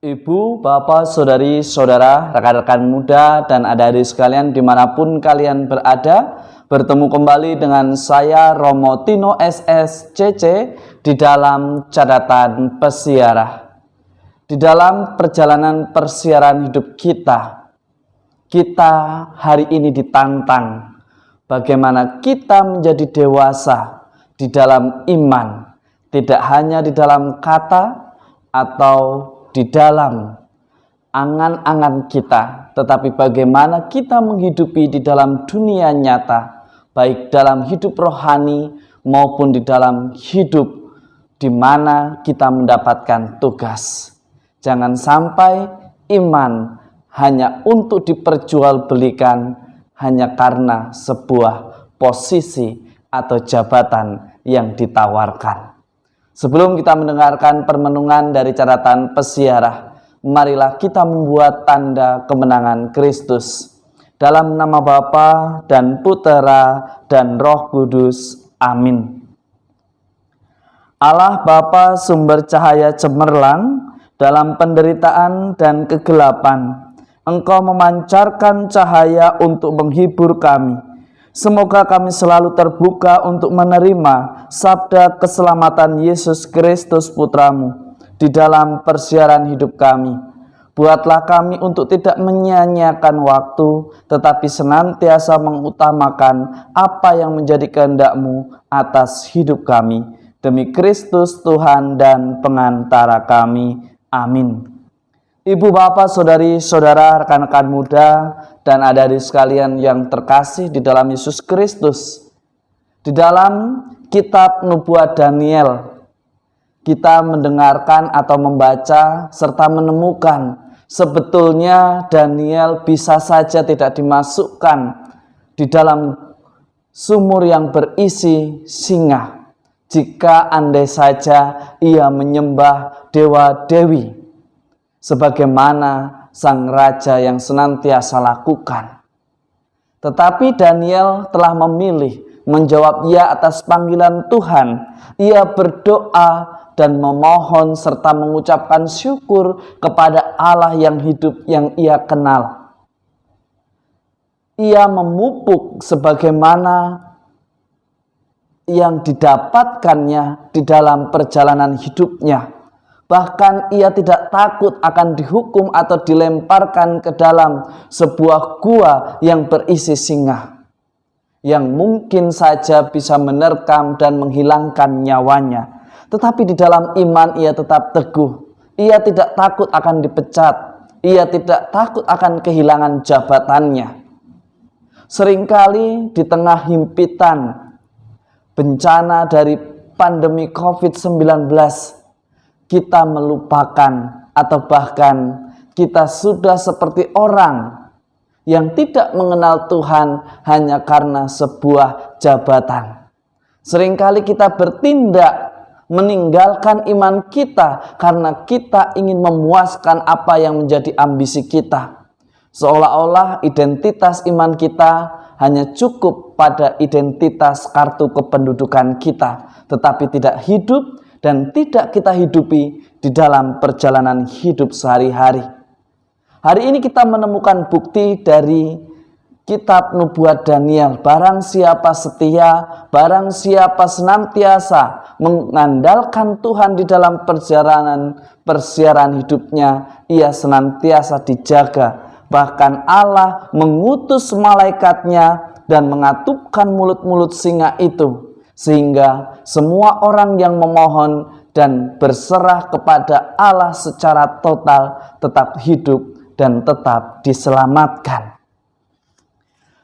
Ibu, bapak, saudari, saudara, rekan-rekan muda, dan adik-adik sekalian dimanapun kalian berada, bertemu kembali dengan saya Romo Tino SSCC di dalam catatan pesiarah. Di dalam perjalanan persiaran hidup kita hari ini ditantang bagaimana kita menjadi dewasa di dalam iman, tidak hanya di dalam kata atau di dalam angan-angan kita, tetapi bagaimana kita menghidupi di dalam dunia nyata, baik dalam hidup rohani maupun di dalam hidup di mana kita mendapatkan tugas. Jangan sampai iman hanya untuk diperjualbelikan hanya karena sebuah posisi atau jabatan yang ditawarkan. Sebelum kita mendengarkan permenungan dari catatan pesiarah, marilah kita membuat tanda kemenangan Kristus. Dalam nama Bapa dan Putera dan Roh Kudus. Amin. Allah Bapa sumber cahaya cemerlang, dalam penderitaan dan kegelapan, Engkau memancarkan cahaya untuk menghibur kami. Semoga kami selalu terbuka untuk menerima sabda keselamatan Yesus Kristus Putramu di dalam persiaran hidup kami. Buatlah kami untuk tidak menyia-nyiakan waktu, tetapi senantiasa mengutamakan apa yang menjadi kehendak-Mu atas hidup kami. Demi Kristus Tuhan dan pengantara kami. Amin. Ibu, bapak, saudari, saudara, rekan-rekan muda, dan adik-adik sekalian yang terkasih di dalam Yesus Kristus. Di dalam kitab Nubuat Daniel, kita mendengarkan atau membaca serta menemukan sebetulnya Daniel bisa saja tidak dimasukkan di dalam sumur yang berisi singa jika andai saja ia menyembah dewa-dewi sebagaimana sang raja yang senantiasa lakukan. Tetapi Daniel telah memilih menjawab ya atas panggilan Tuhan. Ia berdoa dan memohon serta mengucapkan syukur kepada Allah yang hidup yang ia kenal. Ia memupuk sebagaimana yang didapatkannya di dalam perjalanan hidupnya. Bahkan ia tidak takut akan dihukum atau dilemparkan ke dalam sebuah gua yang berisi singa, yang mungkin saja bisa menerkam dan menghilangkan nyawanya. Tetapi di dalam iman ia tetap teguh. Ia tidak takut akan dipecat. Ia tidak takut akan kehilangan jabatannya. Seringkali di tengah himpitan bencana dari pandemi COVID-19, kita melupakan atau bahkan kita sudah seperti orang yang tidak mengenal Tuhan hanya karena sebuah jabatan. Seringkali kita bertindak meninggalkan iman kita karena kita ingin memuaskan apa yang menjadi ambisi kita. Seolah-olah identitas iman kita hanya cukup pada identitas kartu kependudukan kita, tetapi tidak hidup dan tidak kita hidupi di dalam perjalanan hidup sehari-hari. Hari ini kita menemukan bukti dari kitab Nubuat Daniel. Barang siapa setia, barang siapa senantiasa mengandalkan Tuhan di dalam persiaran hidupnya, ia senantiasa dijaga. Bahkan Allah mengutus malaikatnya dan mengatupkan mulut-mulut singa itu, sehingga semua orang yang memohon dan berserah kepada Allah secara total tetap hidup dan tetap diselamatkan.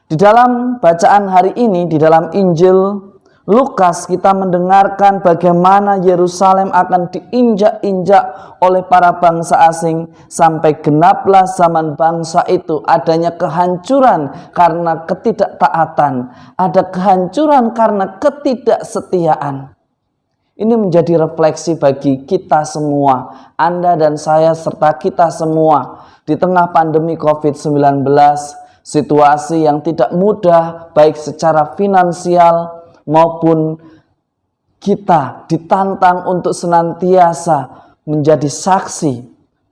Di dalam bacaan hari ini, di dalam Injil Lukas, kita mendengarkan bagaimana Yerusalem akan diinjak-injak oleh para bangsa asing sampai genaplah zaman bangsa itu. Adanya kehancuran karena ketidaktaatan, ada kehancuran karena ketidaksetiaan. Ini menjadi refleksi bagi kita semua, Anda dan saya serta kita semua di tengah pandemi COVID-19, situasi yang tidak mudah baik secara finansial maupun kita ditantang untuk senantiasa menjadi saksi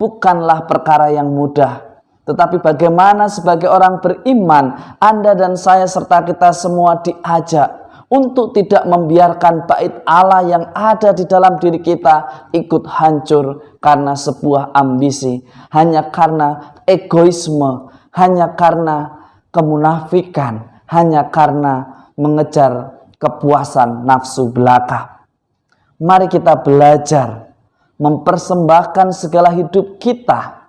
bukanlah perkara yang mudah. Tetapi bagaimana sebagai orang beriman, Anda dan saya serta kita semua diajak untuk tidak membiarkan bait Allah yang ada di dalam diri kita ikut hancur karena sebuah ambisi, hanya karena egoisme, hanya karena kemunafikan, hanya karena mengejar kepuasan nafsu belaka. Mari kita belajar mempersembahkan segala hidup kita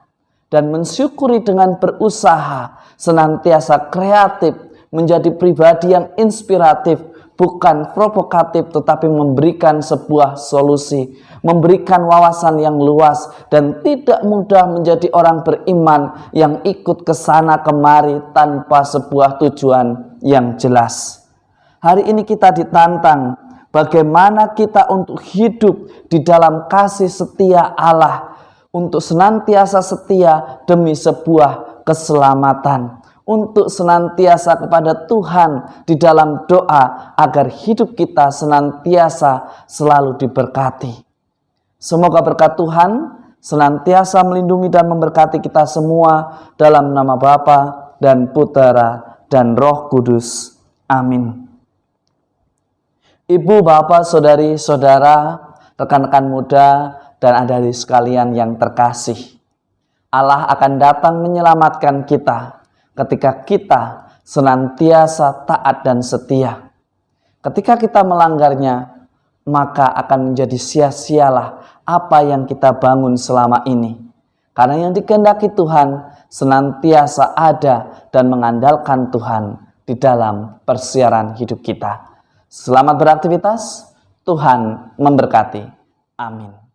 dan mensyukuri dengan berusaha, senantiasa kreatif, menjadi pribadi yang inspiratif, bukan provokatif, tetapi memberikan sebuah solusi, memberikan wawasan yang luas, dan tidak mudah menjadi orang beriman yang ikut ke sana kemari tanpa sebuah tujuan yang jelas. Hari ini kita ditantang bagaimana kita untuk hidup di dalam kasih setia Allah, untuk senantiasa setia demi sebuah keselamatan, untuk senantiasa kepada Tuhan di dalam doa agar hidup kita senantiasa selalu diberkati. Semoga berkat Tuhan senantiasa melindungi dan memberkati kita semua dalam nama Bapa dan Putera dan Roh Kudus. Amin. Ibu, bapak, saudari, saudara, rekan-rekan muda, dan adik-adik sekalian yang terkasih, Allah akan datang menyelamatkan kita ketika kita senantiasa taat dan setia. Ketika kita melanggarnya, maka akan menjadi sia-sialah apa yang kita bangun selama ini. Karena yang dikehendaki Tuhan senantiasa ada dan mengandalkan Tuhan di dalam persiaran hidup kita. Selamat beraktivitas, Tuhan memberkati. Amin.